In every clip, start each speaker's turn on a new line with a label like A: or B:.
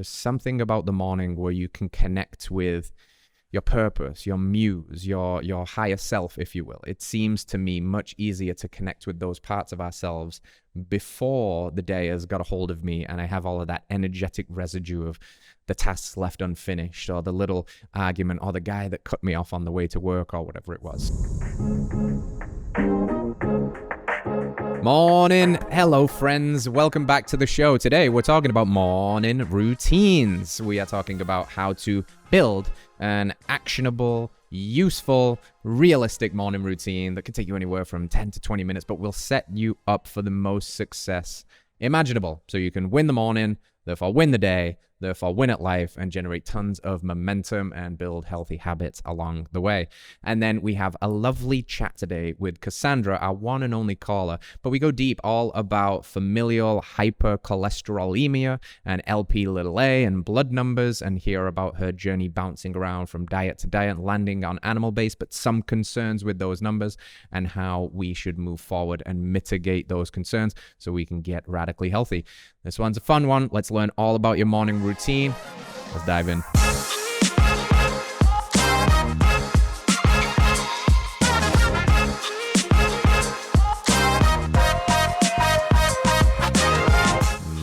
A: There's something about the morning where you can connect with your purpose, your muse, your higher self, if you will. It seems to me much easier to connect with those parts of ourselves before the day has got a hold of me and I have all of that energetic residue of the tasks left unfinished, or the little argument, or the guy that cut me off on the way to work, or whatever it was. Morning. Hello, friends. Welcome back to the show. Today, we're talking about morning routines. We are talking about how to build an actionable, useful, realistic morning routine that can take you anywhere from 10 to 20 minutes, but will set you up for the most success imaginable. So you can win the morning, therefore win the day, therefore win at life, and generate tons of momentum and build healthy habits along the way. And then we have a lovely chat today with Cassandra, our one and only caller, but we go deep all about familial hypercholesterolemia and LP(a) and blood numbers, and hear about her journey bouncing around from diet to diet, landing on animal-based, but some concerns with those numbers, and how we should move forward and mitigate those concerns so we can get radically healthy. This one's a fun one. Let's learn all about your morning routine. Let's dive in.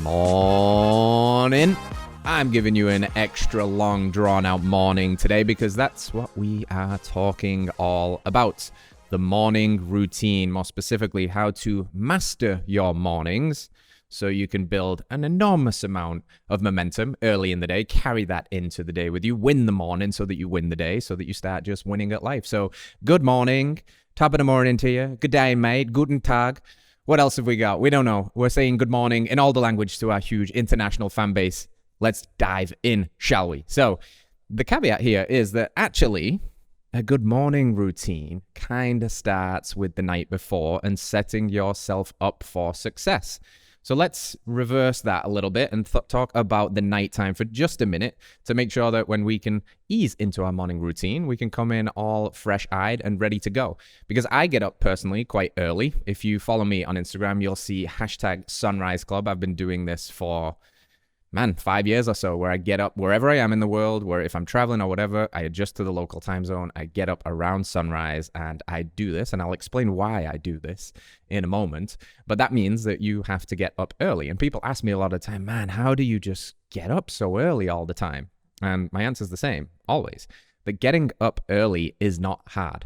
A: Morning. I'm giving you an extra long, drawn-out morning today because that's what we are talking all about. The morning routine, more specifically, how to master your mornings so you can build an enormous amount of momentum early in the day, carry that into the day with you, win the morning so that you win the day, so that you start just winning at life. So good morning, top of the morning to you, good day, mate, guten tag. What else have we got? We don't know. We're saying good morning in all the language to our huge international fan base. Let's dive in, shall we? So the caveat here is that actually a good morning routine kind of starts with the night before and setting yourself up for success. So let's reverse that a little bit and talk about the nighttime for just a minute to make sure that when we can ease into our morning routine, we can come in all fresh-eyed and ready to go. Because I get up personally quite early. If you follow me on Instagram, you'll see #SunriseClub. I've been doing this for 5 years or so, where I get up wherever I am in the world, where if I'm traveling or whatever, I adjust to the local time zone. I get up around sunrise and I do this, and I'll explain why I do this in a moment. But that means that you have to get up early. And people ask me a lot of the time, man, how do you just get up so early all the time? And my answer is the same, always. That getting up early is not hard.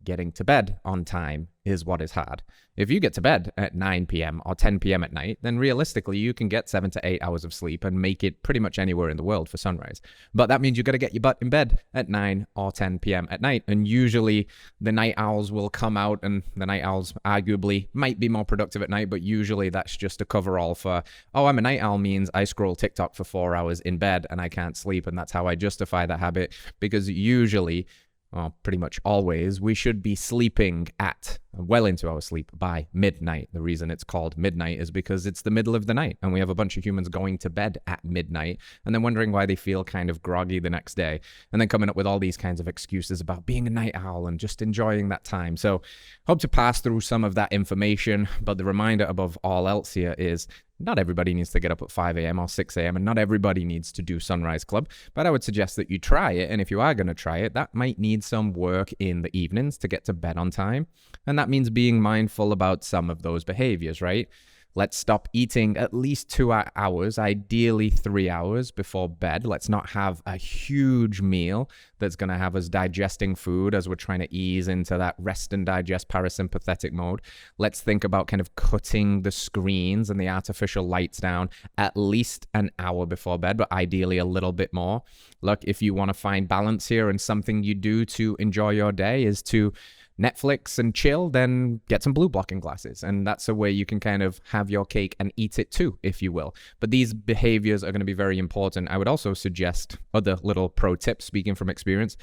A: Getting to bed on time is what is hard. If you get to bed at 9 p.m. or 10 p.m. at night, then realistically you can get 7 to 8 hours of sleep and make it pretty much anywhere in the world for sunrise. But that means you got to get your butt in bed at 9 or 10 p.m. at night. And usually the night owls will come out, and the night owls arguably might be more productive at night, but usually that's just a coverall for, oh, I'm a night owl means I scroll TikTok for 4 hours in bed and I can't sleep. And that's how I justify that habit, because usually, well, pretty much always, we should be sleeping at well into our sleep by midnight. The reason it's called midnight is because it's the middle of the night, and we have a bunch of humans going to bed at midnight and then wondering why they feel kind of groggy the next day, and then coming up with all these kinds of excuses about being a night owl and just enjoying that time. So hope to pass through some of that information, but the reminder above all else here is not everybody needs to get up at 5 a.m. or 6 a.m. and not everybody needs to do Sunrise Club, but I would suggest that you try it. And if you are going to try it, that might need some work in the evenings to get to bed on time. And that means being mindful about some of those behaviors, right? Let's stop eating at least 2 hours, ideally 3 hours before bed. Let's not have a huge meal that's going to have us digesting food as we're trying to ease into that rest and digest parasympathetic mode. Let's think about kind of cutting the screens and the artificial lights down at least an hour before bed, but ideally a little bit more. Look, if you want to find balance here and something you do to enjoy your day is to Netflix and chill, then get some blue blocking glasses. And that's a way you can kind of have your cake and eat it too, if you will. But these behaviors are going to be very important. I would also suggest other little pro tips, speaking from experience.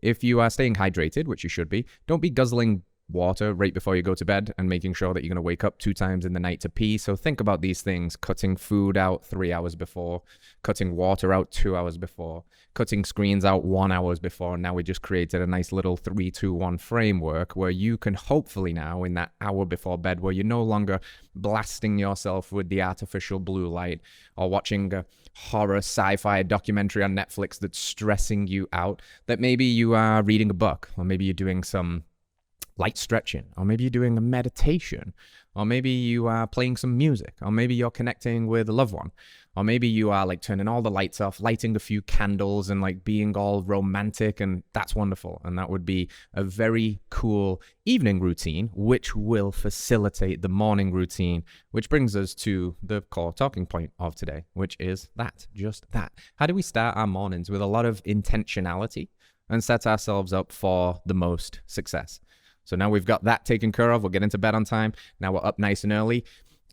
A: If you are staying hydrated, which you should be, don't be guzzling water right before you go to bed and making sure that you're going to wake up 2 times in the night to pee. So think about these things: cutting food out 3 hours before, cutting water out 2 hours before, cutting screens out 1 hour before. Now we just created a nice little 3-2-1 framework where you can hopefully now, in that hour before bed, where you're no longer blasting yourself with the artificial blue light or watching a horror sci-fi documentary on Netflix that's stressing you out, that maybe you are reading a book, or maybe you're doing some light stretching, or maybe you're doing a meditation, or maybe you are playing some music, or maybe you're connecting with a loved one, or maybe you are like turning all the lights off, lighting a few candles and like being all romantic, and that's wonderful. And that would be a very cool evening routine, which will facilitate the morning routine, which brings us to the core talking point of today, which is just that. How do we start our mornings with a lot of intentionality and set ourselves up for the most success? So now we've got that taken care of. We'll get into bed on time. Now we're up nice and early.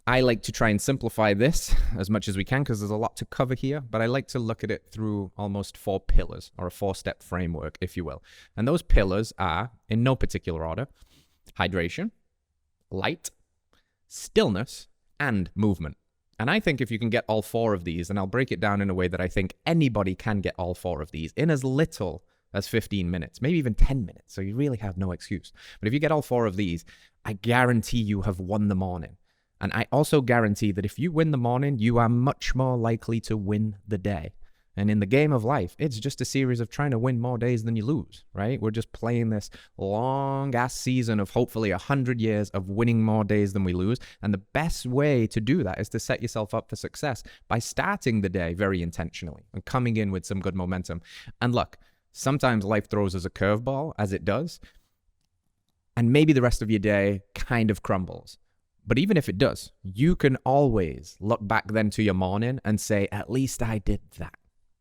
A: I like to try and simplify this as much as we can because there's a lot to cover here, but I like to look at it through almost 4 pillars, or a 4-step framework, if you will. And those pillars are, in no particular order: hydration, light, stillness, and movement. And I think if you can get all 4 of these, and I'll break it down in a way that I think anybody can get all 4 of these in as little as 15 minutes, maybe even 10 minutes. So you really have no excuse. But if you get all 4 of these, I guarantee you have won the morning. And I also guarantee that if you win the morning, you are much more likely to win the day. And in the game of life, it's just a series of trying to win more days than you lose, right? We're just playing this long-ass season of hopefully 100 years of winning more days than we lose. And the best way to do that is to set yourself up for success by starting the day very intentionally and coming in with some good momentum. And look, sometimes life throws us a curveball, as it does, and maybe the rest of your day kind of crumbles. But even if it does, you can always look back then to your morning and say, at least I did that.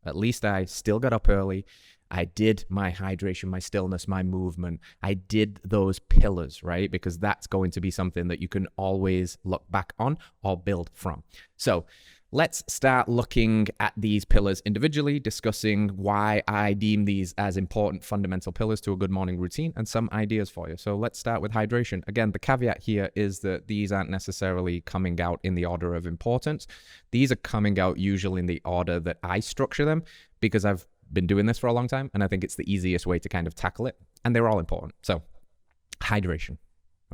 A: At least I still got up early. I did my hydration, my stillness, my movement. I did those pillars, right? Because that's going to be something that you can always look back on or build from. So let's start looking at these pillars individually, discussing why I deem these as important fundamental pillars to a good morning routine and some ideas for you. So let's start with hydration. Again, the caveat here is that these aren't necessarily coming out in the order of importance. These are coming out usually in the order that I structure them because I've been doing this for a long time and I think it's the easiest way to kind of tackle it. And they're all important. So hydration.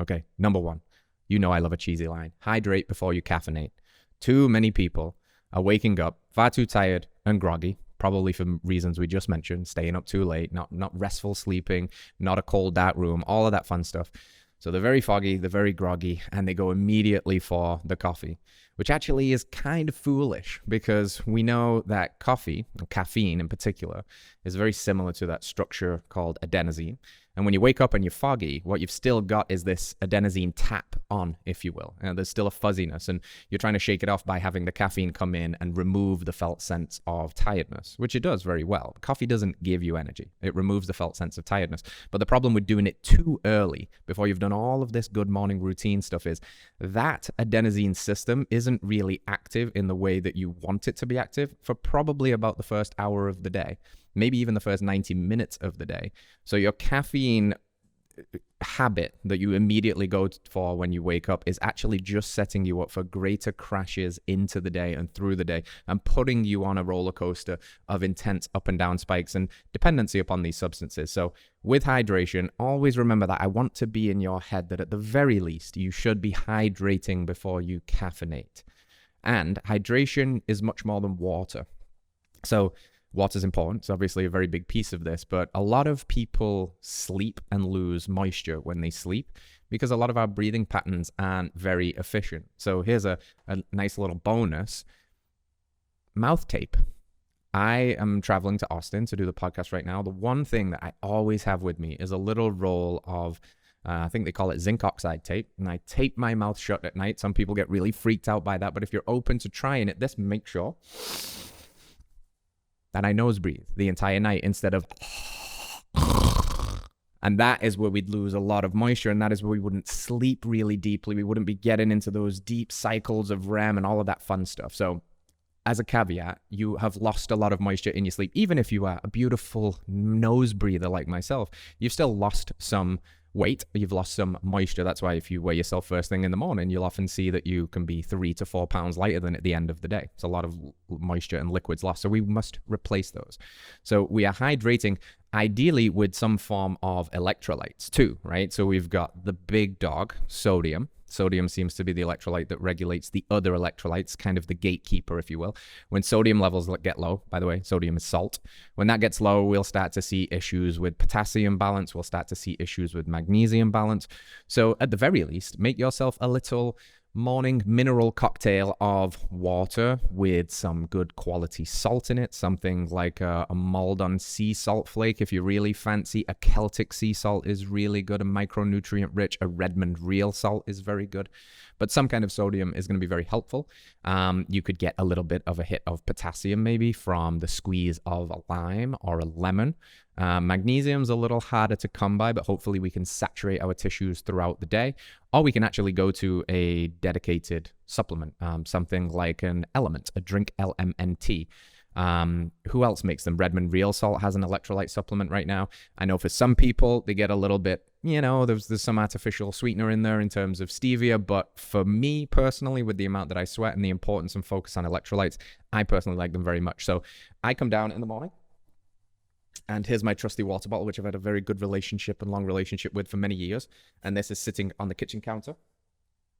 A: Okay, number 1. You know I love a cheesy line. Hydrate before you caffeinate. Too many people are waking up far too tired and groggy, probably for reasons we just mentioned: staying up too late, not restful sleeping, not a cold dark room, all of that fun stuff. So they're very foggy, they're very groggy, and they go immediately for the coffee, which actually is kind of foolish because we know that coffee, caffeine in particular, is very similar to that structure called adenosine. And when you wake up and you're foggy, what you've still got is this adenosine tap on, if you will. And there's still a fuzziness, and you're trying to shake it off by having the caffeine come in and remove the felt sense of tiredness, which it does very well. Coffee doesn't give you energy. It removes the felt sense of tiredness. But the problem with doing it too early, before you've done all of this good morning routine stuff, is that adenosine system isn't really active in the way that you want it to be active for probably about the first hour of the day. Maybe even the first 90 minutes of the day. So your caffeine habit that you immediately go for when you wake up is actually just setting you up for greater crashes into the day and through the day and putting you on a roller coaster of intense up and down spikes and dependency upon these substances. So with hydration, always remember that I want to be in your head that at the very least, you should be hydrating before you caffeinate. And hydration is much more than water. So water is important. It's obviously a very big piece of this, but a lot of people sleep and lose moisture when they sleep because a lot of our breathing patterns aren't very efficient. So here's a nice little bonus. Mouth tape. I am traveling to Austin to do the podcast right now. The one thing that I always have with me is a little roll of I think they call it zinc oxide tape, and I tape my mouth shut at night. Some people get really freaked out by that, but if you're open to trying it, just make sure that I nose breathe the entire night instead of and that is where we'd lose a lot of moisture, and that is where we wouldn't sleep really deeply. We wouldn't be getting into those deep cycles of REM and all of that fun stuff. So as a caveat, you have lost a lot of moisture in your sleep. Even if you are a beautiful nose breather like myself, you've still lost some weight, you've lost some moisture. That's why if you weigh yourself first thing in the morning, you'll often see that you can be 3 to 4 pounds lighter than at the end of the day. It's a lot of moisture and liquids lost. So we must replace those. So we are hydrating ideally with some form of electrolytes too, right? So we've got the big dog, sodium. Sodium seems to be the electrolyte that regulates the other electrolytes, kind of the gatekeeper, if you will. When sodium levels get low, by the way, sodium is salt. When that gets low, we'll start to see issues with potassium balance. We'll start to see issues with magnesium balance. So at the very least, make yourself a little morning mineral cocktail of water with some good quality salt in it, something like a Maldon sea salt flake if you're really fancy. A Celtic sea salt is really good and micronutrient rich. A Redmond real salt is very good, but some kind of sodium is going to be very helpful. You could get a little bit of a hit of potassium maybe from the squeeze of a lime or a lemon. Magnesium's a little harder to come by, but hopefully we can saturate our tissues throughout the day, or we can actually go to a dedicated supplement, something like an Element, a Drink LMNT. Who else makes them? Redmond Real Salt has an electrolyte supplement right now. I know for some people, they get a little bit, there's some artificial sweetener in there in terms of stevia, but for me personally, with the amount that I sweat and the importance and focus on electrolytes, I personally like them very much. So I come down in the morning, and here's my trusty water bottle, which I've had a very good relationship and long relationship with for many years. And this is sitting on the kitchen counter.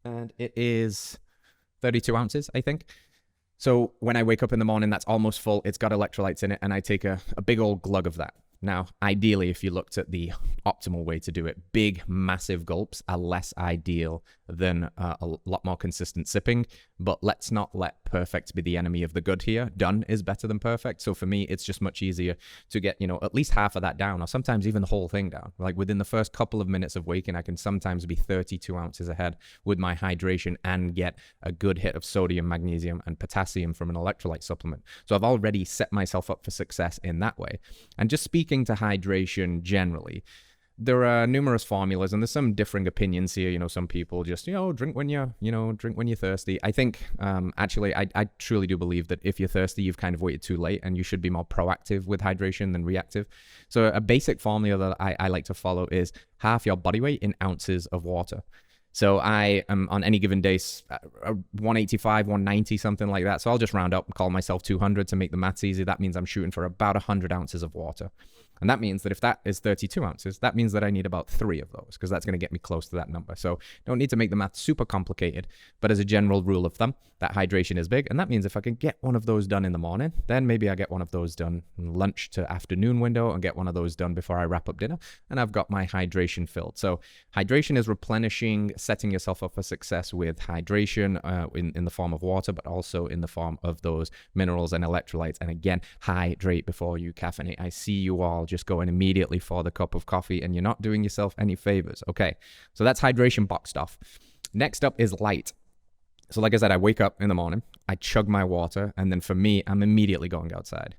A: And it is 32 ounces, I think. So when I wake up in the morning, that's almost full. It's got electrolytes in it. And I take a big old glug of that. Now, ideally, if you looked at the optimal way to do it, big, massive gulps are less ideal than a lot more consistent sipping. But let's not let perfect be the enemy of the good here. Done is better than perfect. So for me, it's just much easier to get, at least half of that down, or sometimes even the whole thing down. Like within the first couple of minutes of waking, I can sometimes be 32 ounces ahead with my hydration and get a good hit of sodium, magnesium, and potassium from an electrolyte supplement. So I've already set myself up for success in that way. And just speaking to hydration generally, there are numerous formulas and there's some differing opinions here. Some people just, drink when you're thirsty. I think, actually, I truly do believe that if you're thirsty, you've kind of waited too late and you should be more proactive with hydration than reactive. So a basic formula that I like to follow is half your body weight in ounces of water. So I am on any given day 185, 190, something like that. So I'll just round up and call myself 200 to make the maths easy. That means I'm shooting for about 100 ounces of water. And that means that if that is 32 ounces, that means that I need about 3 of those, because that's going to get me close to that number. So don't need to make the math super complicated, but as a general rule of thumb, that hydration is big. And that means if I can get one of those done in the morning, then maybe I get one of those done in lunch to afternoon window and get one of those done before I wrap up dinner. And I've got my hydration filled. So hydration is replenishing, setting yourself up for success with hydration in the form of water, but also in the form of those minerals and electrolytes. And again, hydrate before you caffeinate. I see you all just going immediately for the cup of coffee and you're not doing yourself any favors. Okay, so that's hydration boxed off. Next up is light. So like I said, I wake up in the morning, I chug my water, and then for me, I'm immediately going outside.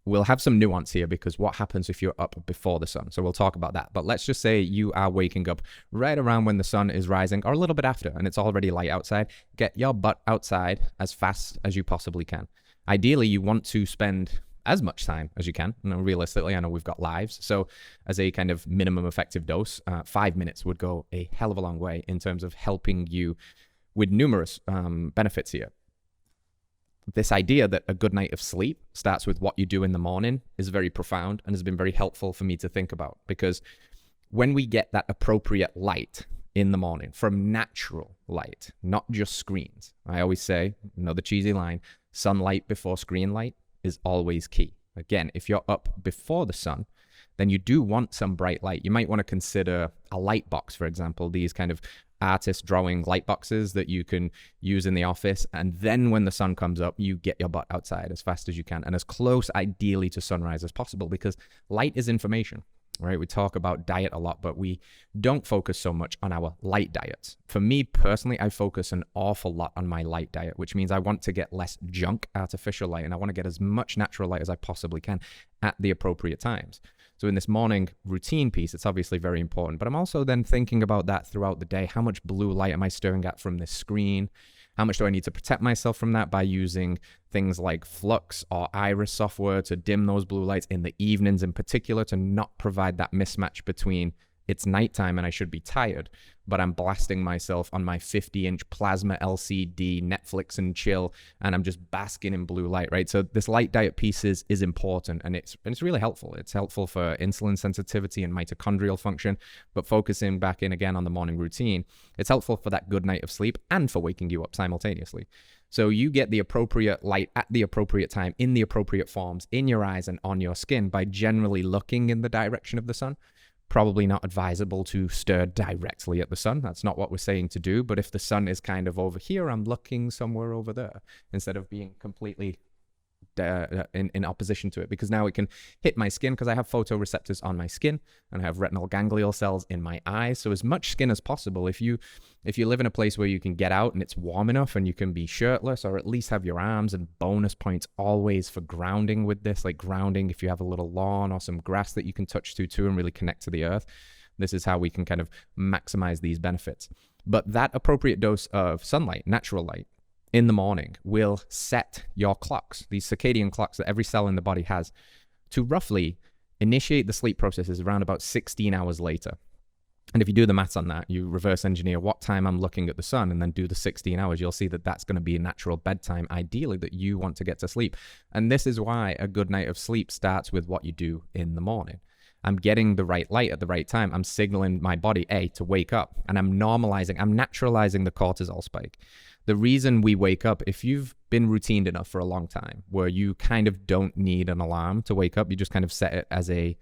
A: We'll have some nuance here because what happens if you're up before the sun? So we'll talk about that. But let's just say you are waking up right around when the sun is rising or a little bit after and it's already light outside. Get your butt outside as fast as you possibly can. Ideally, you want to spend as much time as you can. Realistically, I know we've got lives. So as a kind of minimum effective dose, 5 minutes would go a hell of a long way in terms of helping you with numerous benefits here. This idea that a good night of sleep starts with what you do in the morning is very profound and has been very helpful for me to think about, because when we get that appropriate light in the morning from natural light, not just screens, I always say, the cheesy line, sunlight before screen light is always key. Again, if you're up before the sun, then you do want some bright light. You might want to consider a light box, for example, these kind of artist drawing light boxes that you can use in the office. And then when the sun comes up, you get your butt outside as fast as you can and as close ideally to sunrise as possible, because light is information, right? We talk about diet a lot, but we don't focus so much on our light diets. For me personally, I focus an awful lot on my light diet, which means I want to get less junk artificial light and I want to get as much natural light as I possibly can at the appropriate times. So in this morning routine piece, it's obviously very important, but I'm also then thinking about that throughout the day. How much blue light am I staring at from this screen? How much do I need to protect myself from that by using things like Flux or Iris software to dim those blue lights in the evenings in particular, to not provide that mismatch between it's nighttime and I should be tired, but I'm blasting myself on my 50-inch plasma LCD, Netflix and chill, and I'm just basking in blue light, right? So this light diet piece is important, and it's really helpful. It's helpful for insulin sensitivity and mitochondrial function, but focusing back in again on the morning routine, it's helpful for that good night of sleep and for waking you up simultaneously. So you get the appropriate light at the appropriate time, in the appropriate forms, in your eyes and on your skin by generally looking in the direction of the sun. Probably not advisable to stare directly at the sun. That's not what we're saying to do. But if the sun is kind of over here, I'm looking somewhere over there instead of being completely in opposition to it, because now it can hit my skin because I have photoreceptors on my skin and I have retinal ganglion cells in my eyes. So as much skin as possible. If you live in a place where you can get out and it's warm enough and you can be shirtless, or at least have your arms, and bonus points always for grounding with this, like grounding if you have a little lawn or some grass that you can touch to too and really connect to the earth. This is how we can kind of maximize these benefits. But that appropriate dose of sunlight, natural light, in the morning will set your clocks, these circadian clocks that every cell in the body has, to roughly initiate the sleep processes around about 16 hours later. And if you do the maths on that, you reverse engineer what time I'm looking at the sun and then do the 16 hours, you'll see that that's going to be a natural bedtime, ideally, that you want to get to sleep. And this is why a good night of sleep starts with what you do in the morning. I'm getting the right light at the right time. I'm signaling my body, to wake up, and I'm naturalizing the cortisol spike. The reason we wake up, if you've been routined enough for a long time, where you kind of don't need an alarm to wake up, you just kind of set it as a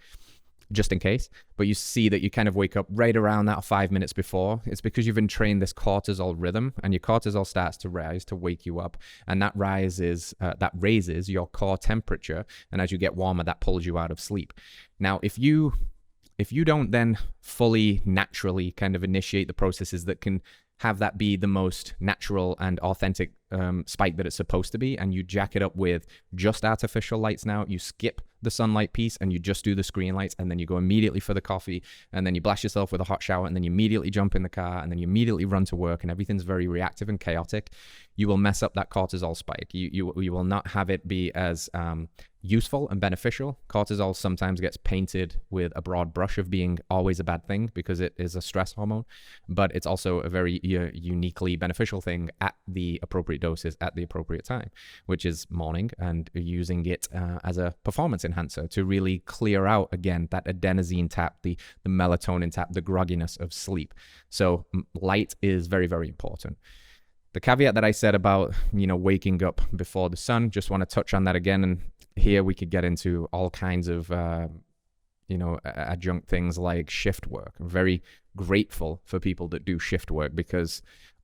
A: just in case, but you see that you kind of wake up right around that 5 minutes before, it's because you've entrained this cortisol rhythm, and your cortisol starts to rise to wake you up, and that raises your core temperature, and as you get warmer, that pulls you out of sleep. Now, if you don't then fully naturally kind of initiate the processes that can have that be the most natural and authentic spike that it's supposed to be, and you jack it up with just artificial lights now, you skip the sunlight piece and you just do the screen lights, and then you go immediately for the coffee, and then you blast yourself with a hot shower, and then you immediately jump in the car, and then you immediately run to work, and everything's very reactive and chaotic, you will mess up that cortisol spike. You will not have it be as useful and beneficial. Cortisol sometimes gets painted with a broad brush of being always a bad thing because it is a stress hormone, but it's also a very uniquely beneficial thing at the appropriate doses at the appropriate time, which is morning, and using it as a performance enhancer to really clear out, again, that adenosine tap, the melatonin tap, the grogginess of sleep. So light is very, very important. The caveat that I said about, waking up before the sun, just want to touch on that again. And here we could get into all kinds of, adjunct things like shift work. I'm very grateful for people that do shift work, because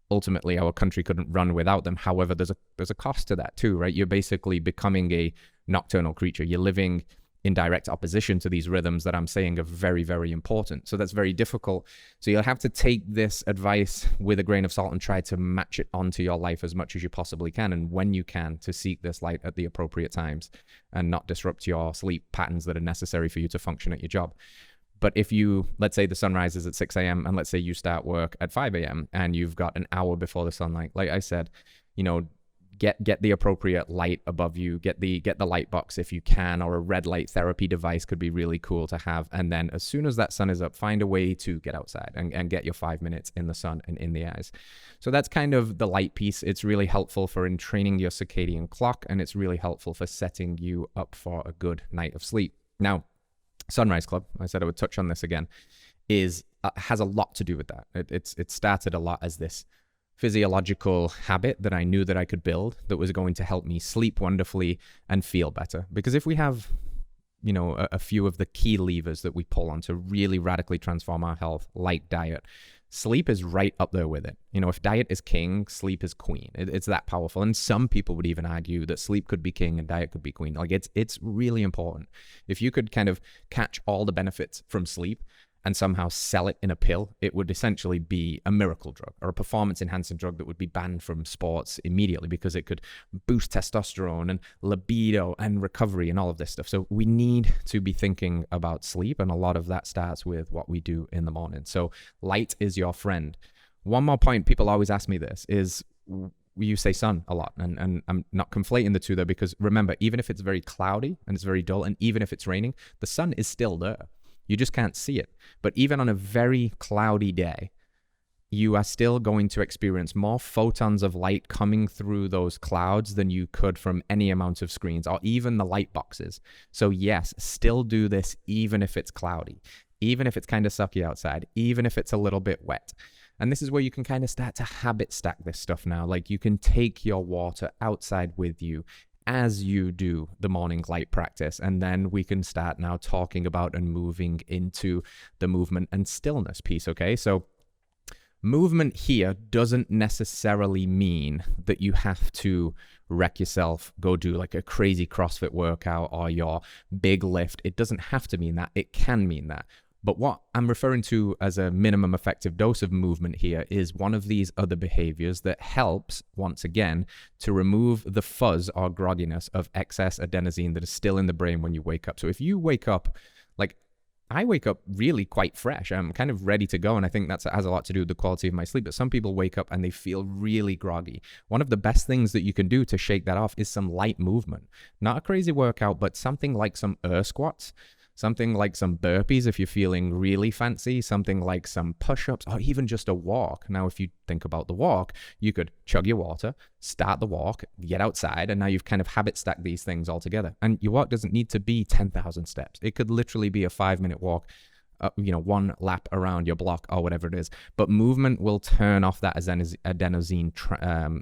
A: ultimately our country couldn't run without them. However, there's a cost to that too, right? You're basically becoming a nocturnal creature. You're living in direct opposition to these rhythms that I'm saying are very, very important. So that's very difficult. So you'll have to take this advice with a grain of salt and try to match it onto your life as much as you possibly can, and when you can, to seek this light at the appropriate times and not disrupt your sleep patterns that are necessary for you to function at your job. But if let's say the sun rises at 6 a.m. and let's say you start work at 5 a.m. and you've got an hour before the sunlight, like I said, get the appropriate light above you, get the light box if you can, or a red light therapy device could be really cool to have. And then as soon as that sun is up, find a way to get outside and get your 5 minutes in the sun and in the eyes. So that's kind of the light piece. It's really helpful for entraining your circadian clock, and it's really helpful for setting you up for a good night of sleep. Now, Sunrise Club, I said I would touch on this again, has a lot to do with that. It started a lot as this physiological habit that I knew that I could build that was going to help me sleep wonderfully and feel better. Because if we have, a few of the key levers that we pull on to really radically transform our health, like diet, sleep is right up there with it. If diet is king, sleep is queen. It's that powerful. And some people would even argue that sleep could be king and diet could be queen. Like it's really important. If you could kind of catch all the benefits from sleep and somehow sell it in a pill, it would essentially be a miracle drug or a performance enhancing drug that would be banned from sports immediately, because it could boost testosterone and libido and recovery and all of this stuff. So we need to be thinking about sleep, and a lot of that starts with what we do in the morning. So light is your friend. One more point, people always ask me this, is you say sun a lot, and I'm not conflating the two there, because remember, even if it's very cloudy and it's very dull, and even if it's raining, the sun is still there. You just can't see it. But even on a very cloudy day, you are still going to experience more photons of light coming through those clouds than you could from any amount of screens or even the light boxes. So yes, still do this even if it's cloudy, even if it's kind of sucky outside, even if it's a little bit wet. And this is where you can kind of start to habit stack this stuff now. Like you can take your water outside with you as you do the morning light practice. And then we can start now talking about and moving into the movement and stillness piece, okay? So movement here doesn't necessarily mean that you have to wreck yourself, go do like a crazy CrossFit workout or your big lift. It doesn't have to mean that. It can mean that. But what I'm referring to as a minimum effective dose of movement here is one of these other behaviors that helps, once again, to remove the fuzz or grogginess of excess adenosine that is still in the brain when you wake up. So if you wake up, like I wake up really quite fresh. I'm kind of ready to go. And I think that has a lot to do with the quality of my sleep. But some people wake up and they feel really groggy. One of the best things that you can do to shake that off is some light movement. Not a crazy workout, but something like some squats, something like some burpees if you're feeling really fancy, something like some push-ups, or even just a walk. Now, if you think about the walk, you could chug your water, start the walk, get outside, and now you've kind of habit stacked these things all together. And your walk doesn't need to be 10,000 steps. It could literally be a 5-minute walk, one lap around your block or whatever it is. But movement will turn off that adenosine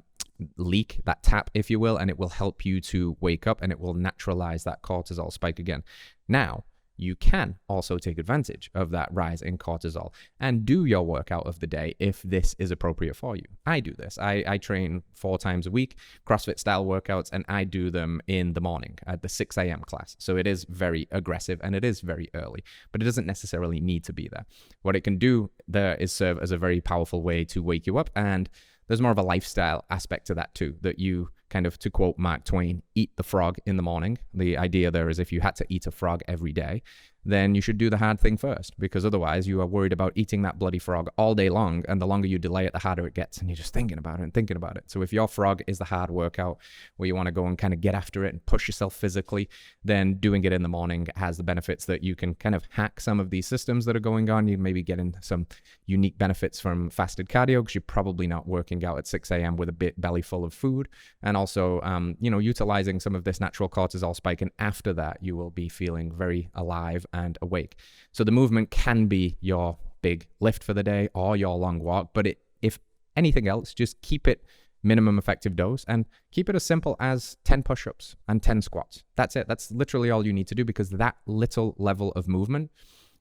A: leak, that tap, if you will, and it will help you to wake up and it will naturalize that cortisol spike again. Now, you can also take advantage of that rise in cortisol and do your workout of the day if this is appropriate for you. I do this. I train 4 times a week, CrossFit style workouts, and I do them in the morning at the 6 a.m. class. So it is very aggressive and it is very early, but it doesn't necessarily need to be there. What it can do there is serve as a very powerful way to wake you up, and there's more of a lifestyle aspect to that too, that you kind of, to quote Mark Twain, eat the frog in the morning. The idea there is if you had to eat a frog every day, then you should do the hard thing first, because otherwise you are worried about eating that bloody frog all day long, and the longer you delay it, the harder it gets, and you're just thinking about it and thinking about it. So if your frog is the hard workout where you want to go and kind of get after it and push yourself physically, then doing it in the morning has the benefits that you can kind of hack some of these systems that are going on. You maybe get in some unique benefits from fasted cardio because you're probably not working out at 6 a.m. with a belly full of food, and also utilizing some of this natural cortisol spike, and after that you will be feeling very alive and awake. So the movement can be your big lift for the day or your long walk, but if anything else, just keep it minimum effective dose and keep it as simple as 10 push-ups and 10 squats. That's it. That's literally all you need to do, because that little level of movement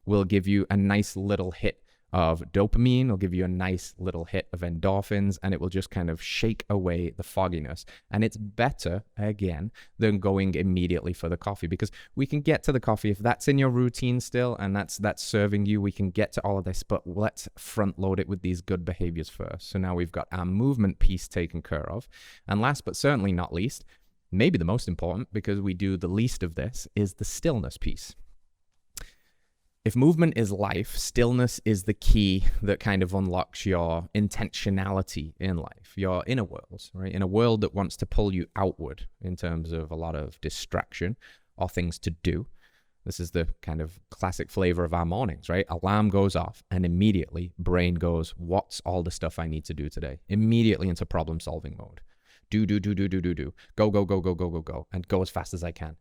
A: will give you a nice little hit of dopamine, it'll give you a nice little hit of endorphins, and it will just kind of shake away the fogginess. And it's better, again, than going immediately for the coffee, because we can get to the coffee if that's in your routine still and that's serving you. We can get to all of this, but let's front load it with these good behaviors first. So now we've got our movement piece taken care of. And last but certainly not least, maybe the most important, because we do the least of this, is the stillness piece. If movement is life, stillness is the key that kind of unlocks your intentionality in life, your inner world, right? In a world that wants to pull you outward in terms of a lot of distraction or things to do. This is the kind of classic flavor of our mornings, right? Alarm goes off and immediately brain goes, what's all the stuff I need to do today? Immediately into problem solving mode. Do. Go, and go as fast as I can.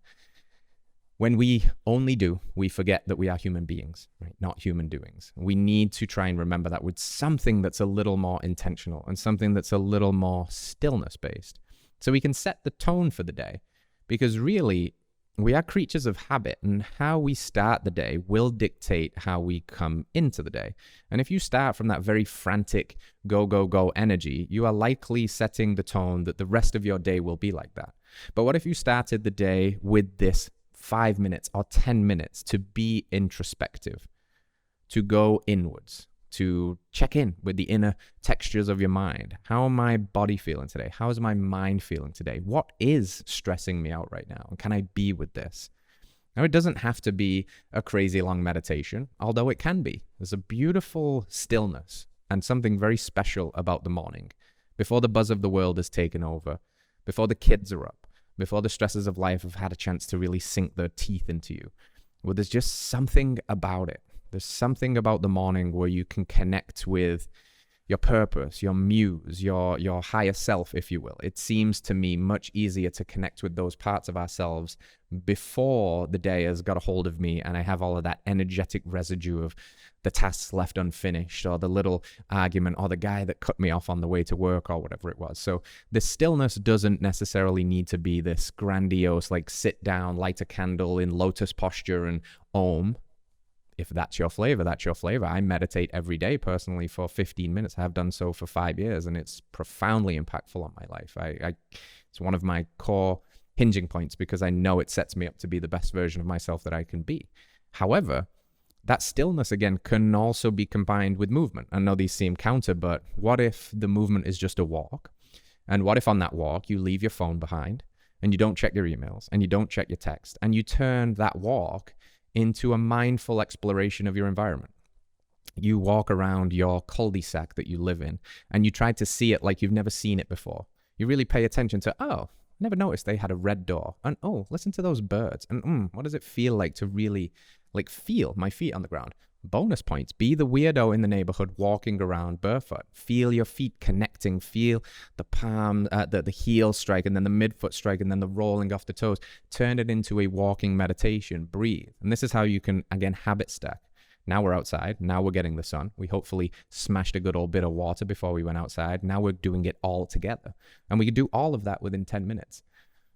A: When we only do, we forget that we are human beings, right? Not human doings. We need to try and remember that with something that's a little more intentional and something that's a little more stillness-based. So we can set the tone for the day, because really, we are creatures of habit, and how we start the day will dictate how we come into the day. And if you start from that very frantic go energy, you are likely setting the tone that the rest of your day will be like that. But what if you started the day with this 5 minutes or 10 minutes to be introspective, to go inwards, to check in with the inner textures of your mind? How am my body feeling today? How is my mind feeling today? What is stressing me out right now? And can I be with this? Now, it doesn't have to be a crazy long meditation, although it can be. There's a beautiful stillness and something very special about the morning, before the buzz of the world is taken over, before the kids are up, before the stresses of life have had a chance to really sink their teeth into you. Well, there's just something about it. There's something about the morning where you can connect with your purpose, your muse, your higher self, if you will. It seems to me much easier to connect with those parts of ourselves before the day has got a hold of me and I have all of that energetic residue of the tasks left unfinished or the little argument or the guy that cut me off on the way to work or whatever it was. So the stillness doesn't necessarily need to be this grandiose, like sit down, light a candle in lotus posture and om. If that's your flavor, that's your flavor. I meditate every day personally for 15 minutes. I have done so for 5 years, and it's profoundly impactful on my life. It's one of my core hinging points because I know it sets me up to be the best version of myself that I can be. However, that stillness, again, can also be combined with movement. I know these seem counter, but what if the movement is just a walk? And what if on that walk you leave your phone behind and you don't check your emails and you don't check your text and you turn that walk into a mindful exploration of your environment? You walk around your cul-de-sac that you live in and you try to see it like you've never seen it before. You really pay attention to, oh, never noticed they had a red door. And oh, listen to those birds. And what does it feel like to really feel my feet on the ground? Bonus points. Be the weirdo in the neighborhood walking around barefoot. Feel your feet connecting. Feel the palm, the heel strike, and then the midfoot strike, and then the rolling off the toes. Turn it into a walking meditation. Breathe. And this is how you can, again, habit stack. Now we're outside. Now we're getting the sun. We hopefully smashed a good old bit of water before we went outside. Now we're doing it all together. And we can do all of that within 10 minutes.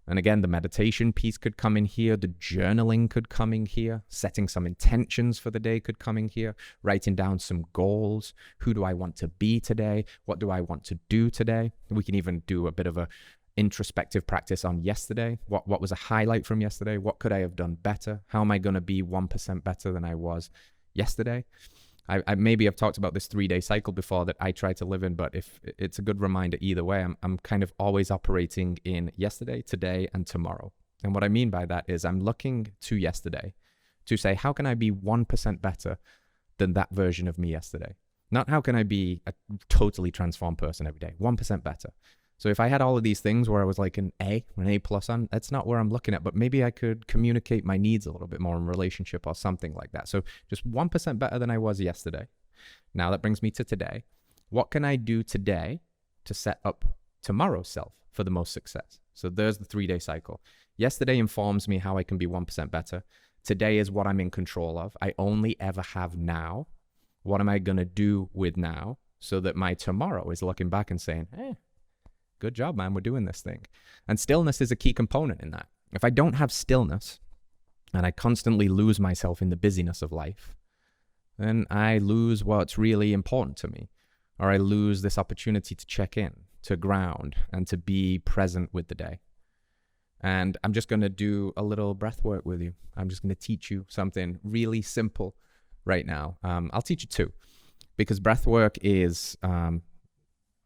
A: And again, the meditation piece could come in here. The journaling could come in here. Setting some intentions for the day could come in here. Writing down some goals. Who do I want to be today? What do I want to do today? We can even do a bit of a introspective practice on yesterday. What was a highlight from yesterday? What could I have done better? How am I going to be 1% better than I was yesterday? I maybe I've talked about this 3-day cycle before that I try to live in, but if it's a good reminder either way, I'm kind of always operating in yesterday, today, and tomorrow. And what I mean by that is I'm looking to yesterday to say, how can I be 1% better than that version of me yesterday? Not how can I be a totally transformed person every day, 1% better. So if I had all of these things where I was like an A plus on, that's not where I'm looking at, but maybe I could communicate my needs a little bit more in relationship or something like that. So just 1% better than I was yesterday. Now that brings me to today. What can I do today to set up tomorrow's self for the most success? So there's the 3-day cycle. Yesterday informs me how I can be 1% better. Today is what I'm in control of. I only ever have now. What am I going to do with now so that my tomorrow is looking back and saying, good job, man, we're doing this thing. And stillness is a key component in that. If I don't have stillness and I constantly lose myself in the busyness of life, then I lose what's really important to me, or I lose this opportunity to check in, to ground, and to be present with the day. And I'm just going to do a little breath work with you. I'm just going to teach you something really simple right now. I'll teach you 2, because breath work is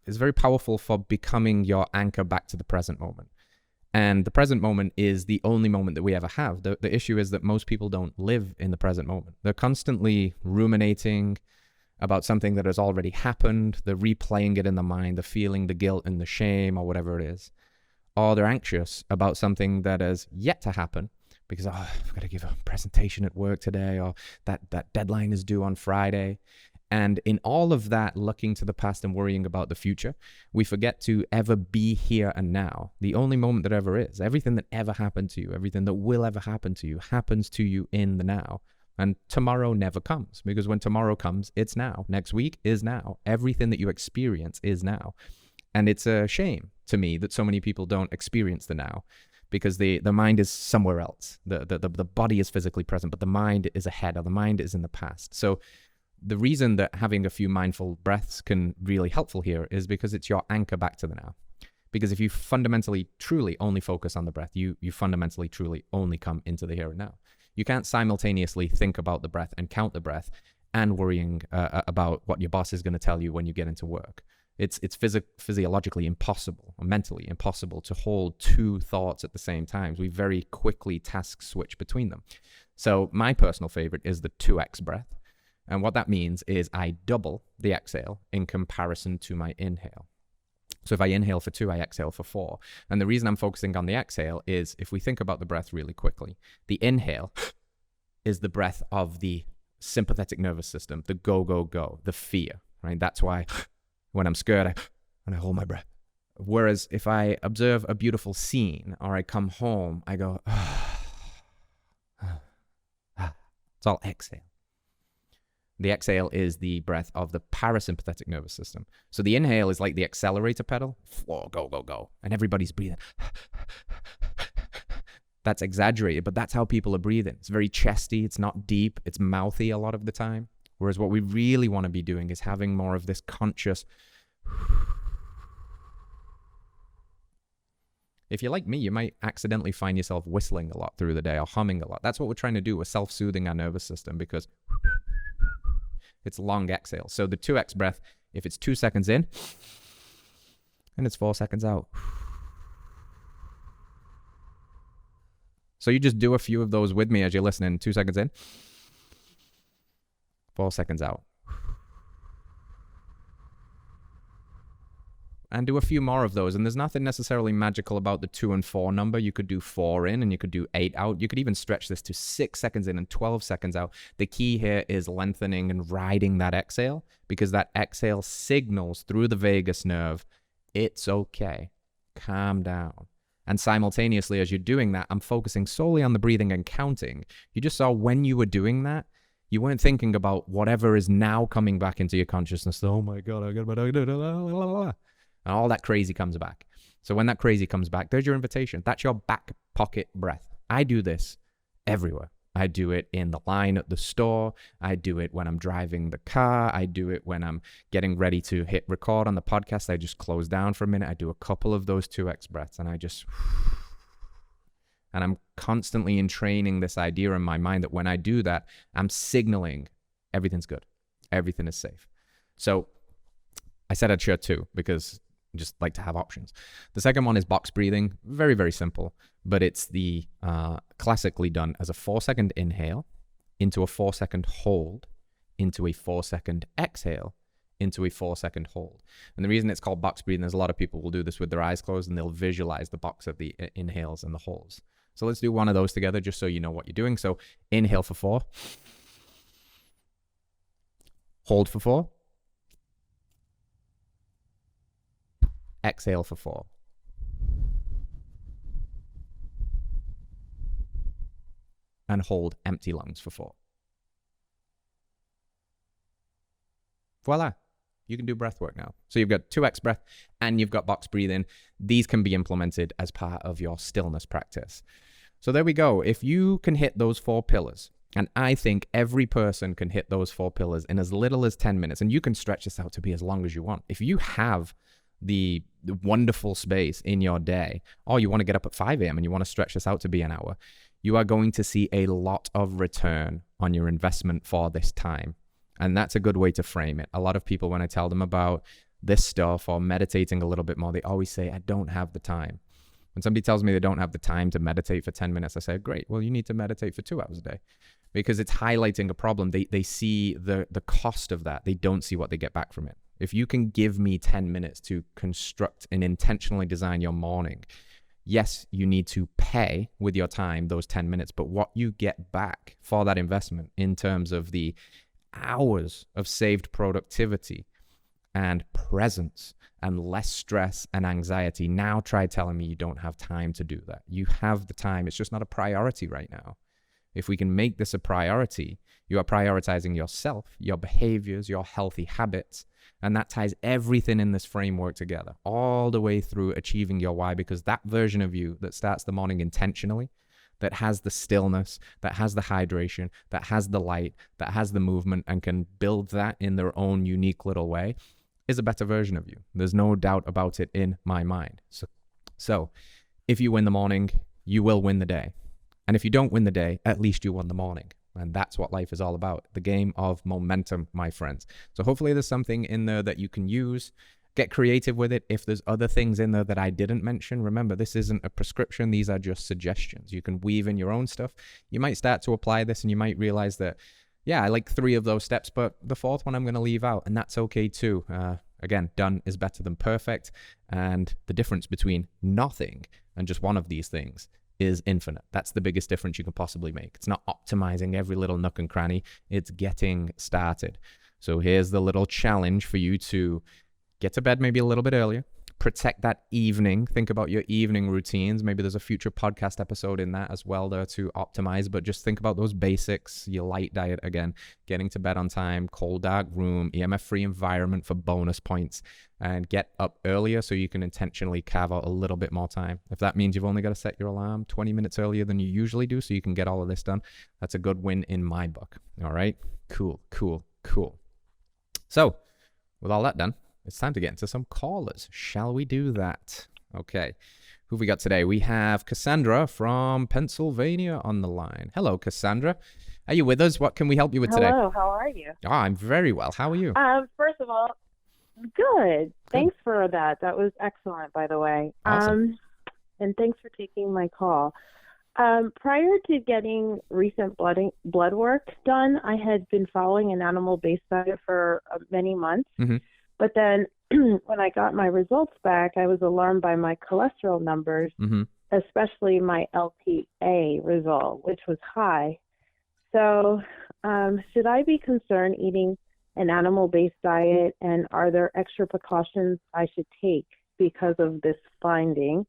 A: very powerful for becoming your anchor back to the present moment. And the present moment is the only moment that we ever have. The issue is that most people don't live in the present moment. They're constantly ruminating about something that has already happened. They're replaying it in the mind. They're feeling the guilt and the shame or whatever it is. Or they're anxious about something that has yet to happen because, I've got to give a presentation at work today, or that deadline is due on Friday. And in all of that, looking to the past and worrying about the future, we forget to ever be here and now. The only moment that ever is. Everything that ever happened to you, everything that will ever happen to you, happens to you in the now. And tomorrow never comes, because when tomorrow comes, it's now. Next week is now. Everything that you experience is now. And it's a shame to me that so many people don't experience the now, because the mind is somewhere else. The body is physically present, but the mind is ahead, or the mind is in the past. So the reason that having a few mindful breaths can really helpful here is because it's your anchor back to the now. Because if you fundamentally, truly only focus on the breath, you fundamentally, truly only come into the here and now. You can't simultaneously think about the breath and count the breath and worrying about what your boss is going to tell you when you get into work. It's physiologically impossible, or mentally impossible, to hold 2 thoughts at the same time. We very quickly task switch between them. So my personal favorite is the 2x breath. And what that means is I double the exhale in comparison to my inhale. So if I inhale for 2, I exhale for 4. And the reason I'm focusing on the exhale is if we think about the breath really quickly, the inhale is the breath of the sympathetic nervous system, the go, go, go, the fear, right? That's why when I'm scared, I hold my breath. Whereas if I observe a beautiful scene or I come home, I go, it's all exhale. The exhale is the breath of the parasympathetic nervous system. So the inhale is like the accelerator pedal. Floor, go, go, go. And everybody's breathing. That's exaggerated, but that's how people are breathing. It's very chesty. It's not deep. It's mouthy a lot of the time. Whereas what we really want to be doing is having more of this conscious. If you're like me, you might accidentally find yourself whistling a lot through the day or humming a lot. That's what we're trying to do. We're self-soothing our nervous system because it's long exhale. So the 2x breath, if it's 2 seconds in, and it's 4 seconds out. So you just do a few of those with me as you're listening. 2 seconds in, 4 seconds out. And do a few more of those. And there's nothing necessarily magical about the 2 and 4 number. You could do 4 in and you could do 8 out. You could even stretch this to 6 seconds in and 12 seconds out. The key here is lengthening and riding that exhale, because that exhale signals through the vagus nerve, it's okay, calm down. And simultaneously, as you're doing that, I'm focusing solely on the breathing and counting. You just saw when you were doing that, you weren't thinking about whatever is now coming back into your consciousness. Oh my God, I got about and all that crazy comes back. So when that crazy comes back, there's your invitation. That's your back pocket breath. I do this everywhere. I do it in the line at the store. I do it when I'm driving the car. I do it when I'm getting ready to hit record on the podcast. I just close down for a minute. I do a couple of those 2x breaths and I'm constantly entraining this idea in my mind that when I do that, I'm signaling everything's good. Everything is safe. So I said I'd share 2 because I just like to have options. The second one is box breathing. Very, very simple, but it's the classically done as a 4-second inhale into a 4-second hold, into a 4-second exhale, into a 4-second hold. And the reason it's called box breathing is a lot of people will do this with their eyes closed and they'll visualize the box of the inhales and the holds. So let's do one of those together just so you know what you're doing. So inhale for 4, hold for 4, exhale for 4. And hold empty lungs for 4. Voila. You can do breath work now. So you've got 2x breath and you've got box breathing. These can be implemented as part of your stillness practice. So there we go. If you can hit those 4 pillars, and I think every person can hit those 4 pillars in as little as 10 minutes, and you can stretch this out to be as long as you want. If you have the wonderful space in your day, or you want to get up at 5 a.m. and you want to stretch this out to be an hour, you are going to see a lot of return on your investment for this time. And that's a good way to frame it. A lot of people, when I tell them about this stuff or meditating a little bit more, they always say, I don't have the time. When somebody tells me they don't have the time to meditate for 10 minutes, I say, great, well, you need to meditate for 2 hours a day, because it's highlighting a problem. They see the cost of that. They don't see what they get back from it. If you can give me 10 minutes to construct and intentionally design your morning, yes, you need to pay with your time those 10 minutes, but what you get back for that investment in terms of the hours of saved productivity and presence and less stress and anxiety. Now try telling me you don't have time to do that. You have the time. It's just not a priority right now. If we can make this a priority, you are prioritizing yourself, your behaviors, your healthy habits, and that ties everything in this framework together, all the way through achieving your why, because that version of you that starts the morning intentionally, that has the stillness, that has the hydration, that has the light, that has the movement, and can build that in their own unique little way, is a better version of you. There's no doubt about it in my mind. So if you win the morning, you will win the day. And if you don't win the day, at least you won the morning. And that's what life is all about. The game of momentum, my friends. So hopefully there's something in there that you can use. Get creative with it. If there's other things in there that I didn't mention, remember, this isn't a prescription. These are just suggestions. You can weave in your own stuff. You might start to apply this and you might realize that, yeah, I like 3 of those steps, but the 4th one I'm going to leave out, and that's okay too. Again, done is better than perfect. And the difference between nothing and just one of these things is infinite. That's the biggest difference you can possibly make. It's not optimizing every little nook and cranny. It's getting started. So here's the little challenge for you to get to bed maybe a little bit earlier. Protect that evening. Think about your evening routines. Maybe there's a future podcast episode in that as well there to optimize, but just think about those basics, your light diet again, getting to bed on time, cold, dark room, EMF-free environment for bonus points, and get up earlier so you can intentionally carve out a little bit more time. If that means you've only got to set your alarm 20 minutes earlier than you usually do so you can get all of this done, that's a good win in my book. All right? Cool. So, with all that done, it's time to get into some callers. Shall we do that? Okay. Who have we got today? We have Cassandra from Pennsylvania on the line. Hello, Cassandra. Are you with us? What can we help you with today?
B: Hello, how are you?
A: Oh, I'm very well. How are you?
B: First of all, good. Thanks for that. That was excellent, by the way.
A: Awesome.
B: And thanks for taking my call. Prior to getting recent blood work done, I had been following an animal-based diet for many months.
A: Mm-hmm.
B: But then when I got my results back, I was alarmed by my cholesterol numbers, especially my LPA result, which was high. So should I be concerned eating an animal-based diet, and are there extra precautions I should take because of this finding?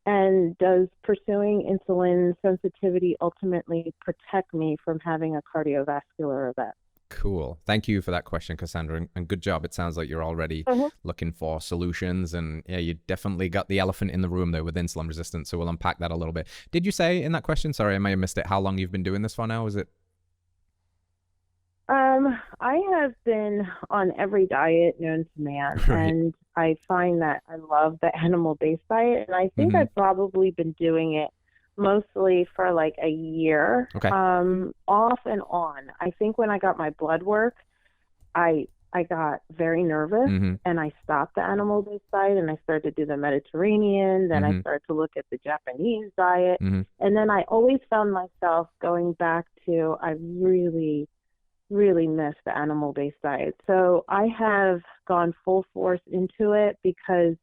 B: And does pursuing insulin sensitivity ultimately protect me from having a cardiovascular event?
A: Cool. Thank you for that question, Cassandra, and good job. It sounds like you're already looking for solutions, and yeah, you definitely got the elephant in the room there with insulin resistance, so we'll unpack that a little bit. Did you say in that question, sorry, I may have missed it, how long you've been doing this for now? Is it?
B: I have been on every diet known to man,
A: Right.
B: and I find that I love the animal-based diet, and I think I've probably been doing it mostly for like a year,
A: Okay.
B: off and on. I think when I got my blood work, I got very nervous, and I stopped the animal-based diet, and I started to do the Mediterranean. Then I started to look at the Japanese diet, and then I always found myself going back to, I really miss the animal-based diet. So I have gone full force into it because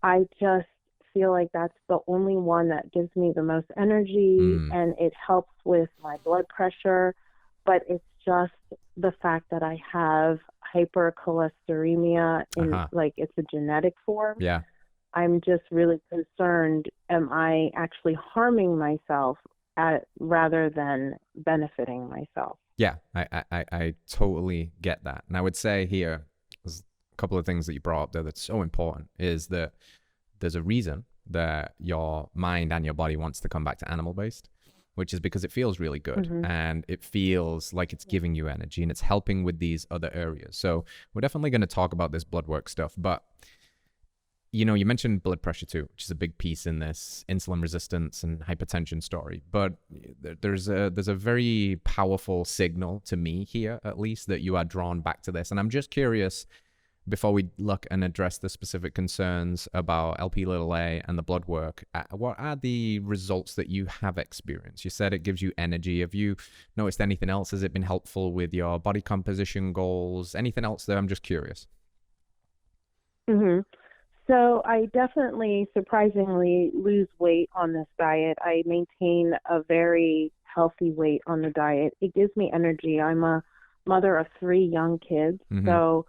B: I just feel like that's the only one that gives me the most energy, and it helps with my blood pressure. But it's just the fact that I have hypercholesteremia in like it's a genetic form.
A: Yeah.
B: I'm just really concerned, am I actually harming myself rather than benefiting myself?
A: Yeah, I totally get that. And I would say here, there's a couple of things that you brought up there that's so important, is that there's a reason that your mind and your body wants to come back to animal-based, which is because it feels really good and it feels like it's giving you energy and it's helping with these other areas. So we're definitely going to talk about this blood work stuff, but you know, you mentioned blood pressure too, which is a big piece in this insulin resistance and hypertension story. But there's a very powerful signal to me here, at least, that you are drawn back to this. And I'm just curious, before we look and address the specific concerns about Lp(a) and the blood work, what are the results that you have experienced? You said it gives you energy. Have you noticed anything else? Has it been helpful with your body composition goals? Anything else there? I'm just curious.
B: So I definitely, surprisingly, lose weight on this diet. I maintain a very healthy weight on the diet. It gives me energy. I'm a mother of 3 young kids. So,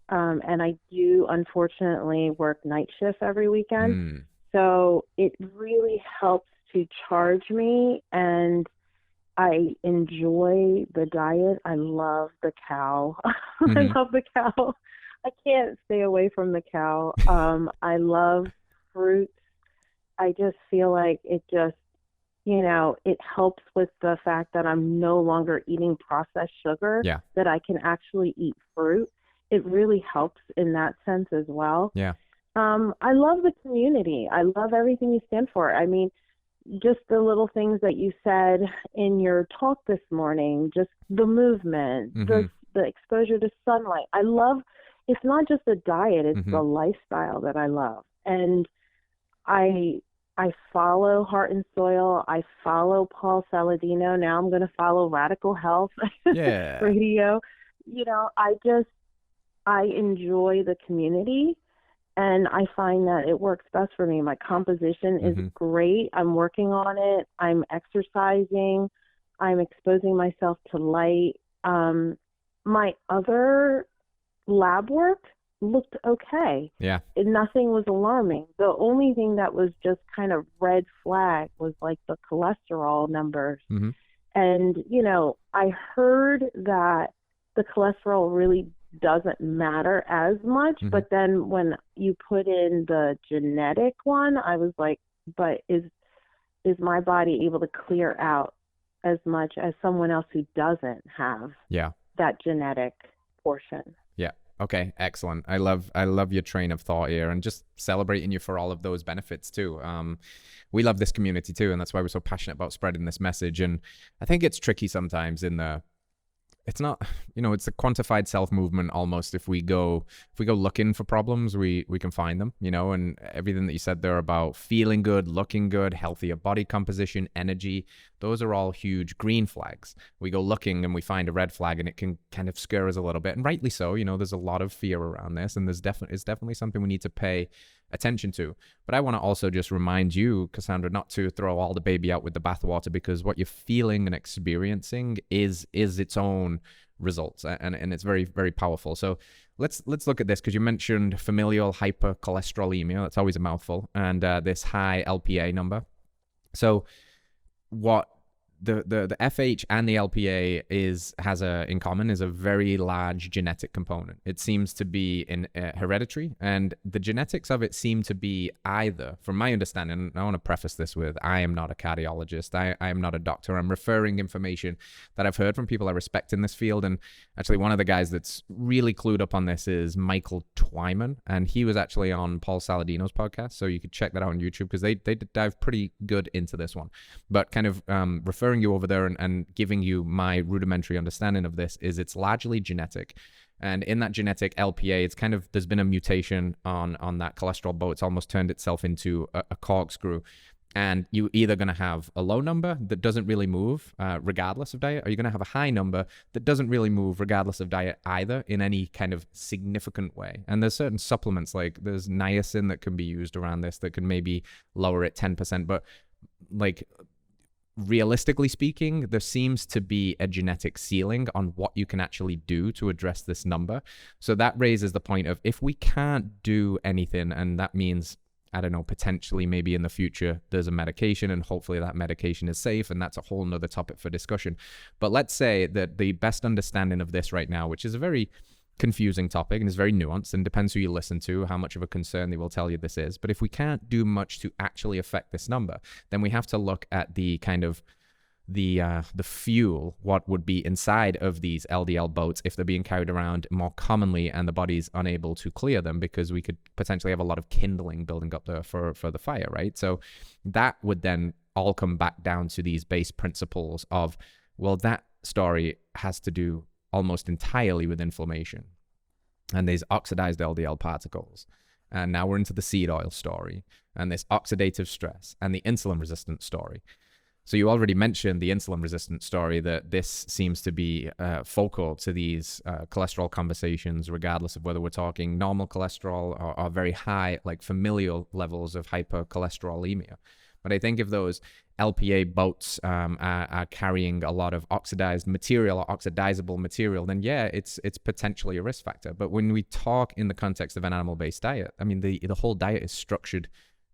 B: and I do, unfortunately, work night shifts every weekend. So it really helps to charge me, and I enjoy the diet. I love the cow. I love the cow. I can't stay away from the cow. I love fruits. I just feel like it just, you know, it helps with the fact that I'm no longer eating processed sugar, that I can actually eat fruit. It really helps in that sense as well.
A: Yeah.
B: I love the community. I love everything you stand for. I mean, just the little things that you said in your talk this morning, just the movement, the exposure to sunlight. I love. It's not just a diet, it's the lifestyle that I love. And I follow Heart and Soil. I follow Paul Saladino. Now I'm going to follow Radical Health Radio. You know, I enjoy the community, And I find that it works best for me. My composition is great. I'm working on it. I'm exercising. I'm exposing myself to light. My other lab work looked okay.
A: Yeah.
B: Nothing was alarming. The only thing that was just kind of red flag was like the cholesterol numbers. And, you know, I heard that the cholesterol really doesn't matter as much, but then when you put in the genetic one, I was like, but is my body able to clear out as much as someone else who doesn't have that genetic portion?
A: Yeah. Okay, excellent. I love your train of thought here, and just celebrating you for all of those benefits too. We love this community too, and that's why we're so passionate about spreading this message. And I think it's tricky sometimes it's not, you know, it's a quantified self movement almost. If we go looking for problems, we can find them, you know. And everything that you said there about feeling good, looking good, healthier body composition, energy, those are all huge green flags. We go looking and we find a red flag, and it can kind of scare us a little bit, and rightly so. You know, there's a lot of fear around this, and it's definitely something we need to pay attention to. But I want to also just remind you, Cassandra, not to throw all the baby out with the bathwater, because what you're feeling and experiencing is its own results, and it's very, very powerful. So let's look at this, because you mentioned familial hypercholesterolemia. That's always a mouthful. And this high LPA number. So what the FH and the LPA has in common is a very large genetic component. It seems to be hereditary, and the genetics of it seem to be either, from my understanding, and I want to preface this with, I am not a cardiologist, I am not a doctor, I'm referring information that I've heard from people I respect in this field. And actually one of the guys that's really clued up on this is Michael Twyman, and he was actually on Paul Saladino's podcast, so you could check that out on YouTube, because they dive pretty good into this one. But kind of referring you over there and giving you my rudimentary understanding of this is it's largely genetic. And in that genetic LPA, it's kind of, there's been a mutation on that cholesterol boat. It's almost turned itself into a corkscrew. And you're either going to have a low number that doesn't really move regardless of diet, or you're going to have a high number that doesn't really move regardless of diet either in any kind of significant way. And there's certain supplements, like there's niacin that can be used around this that can maybe lower it 10%. But like, realistically speaking, there seems to be a genetic ceiling on what you can actually do to address this number. So that raises the point of, if we can't do anything, and that means, I don't know, potentially maybe in the future there's a medication, and hopefully that medication is safe, and that's a whole nother topic for discussion. But let's say that the best understanding of this right now, which is a very confusing topic and is very nuanced, and depends who you listen to, how much of a concern they will tell you this is. But if we can't do much to actually affect this number, then we have to look at the kind of the fuel, what would be inside of these LDL boats if they're being carried around more commonly and the body's unable to clear them, because we could potentially have a lot of kindling building up there for the fire, right? So that would then all come back down to these base principles of, well, that story has to do almost entirely with inflammation and these oxidized LDL particles. And now we're into the seed oil story and this oxidative stress and the insulin resistant story. So you already mentioned the insulin resistant story, that this seems to be focal to these cholesterol conversations, regardless of whether we're talking normal cholesterol or very high, like familial levels of hypercholesterolemia. But I think if those LPA boats are carrying a lot of oxidized material or oxidizable material, then yeah, it's potentially a risk factor. But when we talk in the context of an animal-based diet, I mean, the whole diet is structured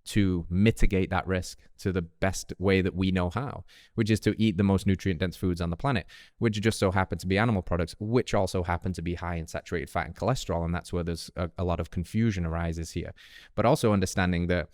A: to mitigate that risk to the best way that we know how, which is to eat the most nutrient-dense foods on the planet, which just so happen to be animal products, which also happen to be high in saturated fat and cholesterol. And that's where there's a lot of confusion arises here. But also understanding that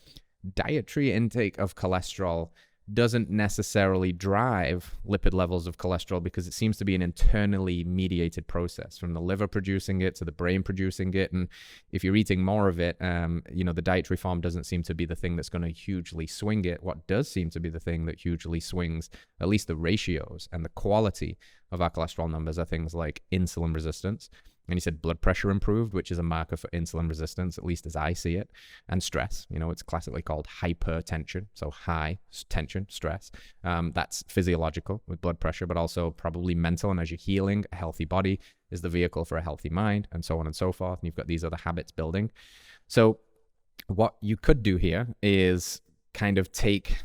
A: dietary intake of cholesterol doesn't necessarily drive lipid levels of cholesterol, because it seems to be an internally mediated process, from the liver producing it to the brain producing it. And if you're eating more of it, the dietary form doesn't seem to be the thing that's going to hugely swing it. What does seem to be the thing that hugely swings at least the ratios and the quality of our cholesterol numbers are things like insulin resistance. And you said blood pressure improved, which is a marker for insulin resistance, at least as I see it, and stress. It's classically called hypertension, so high tension, stress. That's physiological with blood pressure, but also probably mental. And as you're healing, a healthy body is the vehicle for a healthy mind, and so on and so forth. And you've got these other habits building. So what you could do here is kind of take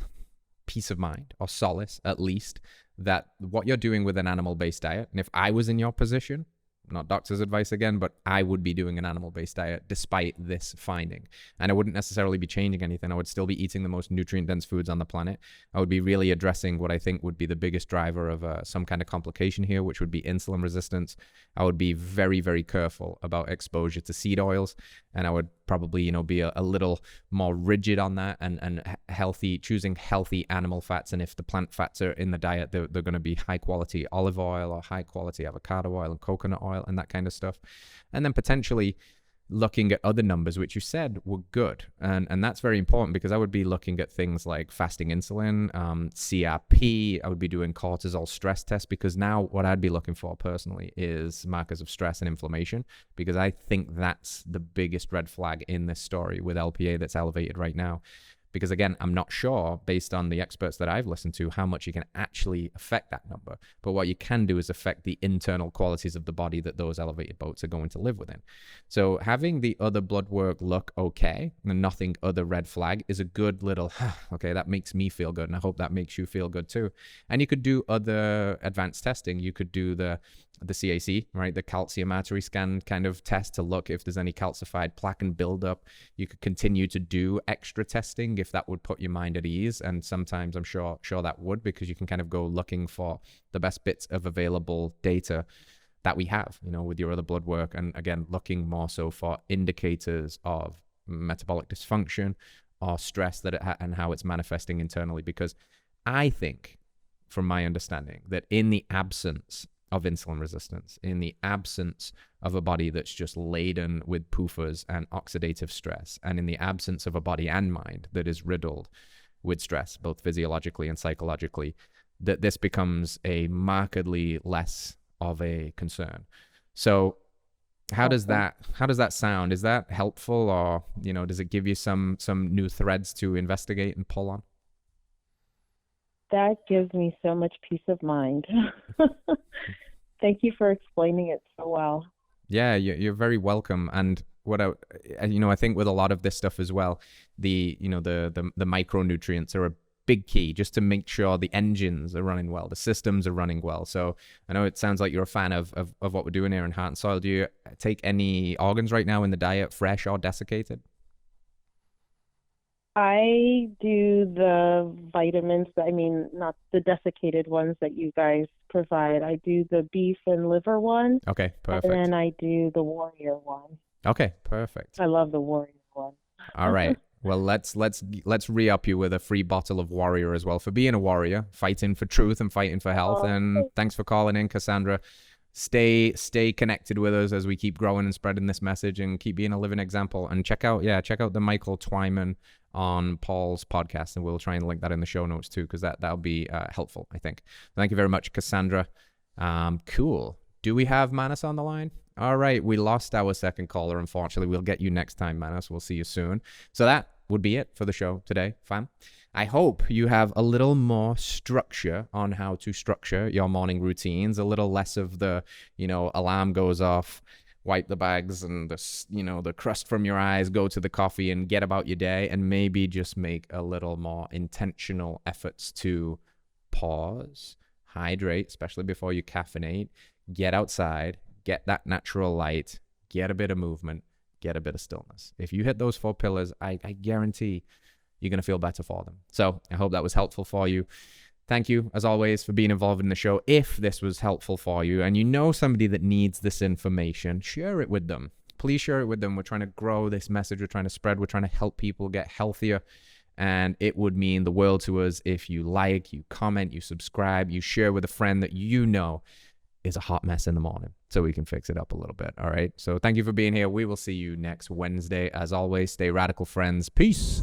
A: peace of mind or solace, at least, that what you're doing with an animal-based diet, and if I was in your position, not doctor's advice again, but I would be doing an animal-based diet despite this finding. And I wouldn't necessarily be changing anything. I would still be eating the most nutrient-dense foods on the planet. I would be really addressing what I think would be the biggest driver of some kind of complication here, which would be insulin resistance. I would be very, very careful about exposure to seed oils. And I would probably, be a little more rigid on that and healthy, choosing healthy animal fats. And if the plant fats are in the diet, they're going to be high quality olive oil or high quality avocado oil and coconut oil and that kind of stuff. And then potentially looking at other numbers, which you said were good. And that's very important, because I would be looking at things like fasting insulin, CRP. I would be doing cortisol stress tests, because now what I'd be looking for personally is markers of stress and inflammation, because I think that's the biggest red flag in this story with LPA that's elevated right now. Because again, I'm not sure, based on the experts that I've listened to, how much you can actually affect that number. But what you can do is affect the internal qualities of the body that those elevated boats are going to live within. So having the other blood work look okay, and nothing other red flag, is a good little, okay, that makes me feel good, and I hope that makes you feel good too. And you could do other advanced testing. You could do the CAC, right? The calcium artery scan kind of test to look if there's any calcified plaque and buildup. You could continue to do extra testing if that would put your mind at ease. And sometimes I'm sure that would, because you can kind of go looking for the best bits of available data that we have, with your other blood work. And again, looking more so for indicators of metabolic dysfunction or stress and how it's manifesting internally. Because I think, from my understanding, that in the absence of insulin resistance, in the absence of a body that's just laden with PUFAs and oxidative stress, and in the absence of a body and mind that is riddled with stress, both physiologically and psychologically, that this becomes a markedly less of a concern. So how does that sound? Is that helpful, or does it give you some new threads to investigate and pull on?
B: That gives me so much peace of mind. Thank you for explaining it so well.
A: Yeah, you're very welcome. And what I think with a lot of this stuff as well, the micronutrients are a big key, just to make sure the engines are running well, the systems are running well. So I know it sounds like you're a fan of what we're doing here in Heart and Soil. Do you take any organs right now in the diet, fresh or desiccated?
B: I do the vitamins, not the desiccated ones that you guys provide. I do the beef and liver one.
A: Okay, perfect.
B: And then I do the warrior one.
A: Okay, perfect.
B: I love the warrior one.
A: All right. Well, let's re-up you with a free bottle of warrior as well, for being a warrior, fighting for truth and fighting for health. And thanks for calling in, Cassandra. Stay connected with us as we keep growing and spreading this message, and keep being a living example. And check out the Michael Twyman on Paul's podcast, and we'll try and link that in the show notes too, because that'll be helpful, I think. Thank you very much, Cassandra. Cool. Do we have Manas on the line? All right, we lost our second caller, unfortunately. We'll get you next time, Manas. We'll see you soon. So that would be it for the show today, fam. I hope you have a little more structure on how to structure your morning routines, a little less of the, alarm goes off, wipe the bags and the crust from your eyes, go to the coffee and get about your day, and maybe just make a little more intentional efforts to pause, hydrate, especially before you caffeinate, get outside, get that natural light, get a bit of movement, get a bit of stillness. If you hit those 4 pillars, I guarantee you're going to feel better for them. So I hope that was helpful for you. Thank you, as always, for being involved in the show. If this was helpful for you and you know somebody that needs this information, share it with them. Please share it with them. We're trying to grow this message. We're trying to spread. We're trying to help people get healthier. And it would mean the world to us if you like, you comment, you subscribe, you share with a friend that you know is a hot mess in the morning, so we can fix it up a little bit. All right. So thank you for being here. We will see you next Wednesday. As always, stay radical, friends. Peace.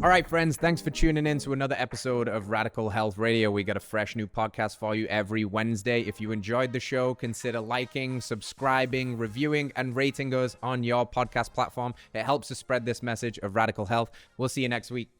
A: All right, friends. Thanks for tuning in to another episode of Radical Health Radio. We got a fresh new podcast for you every Wednesday. If you enjoyed the show, consider liking, subscribing, reviewing, and rating us on your podcast platform. It helps to spread this message of radical health. We'll see you next week.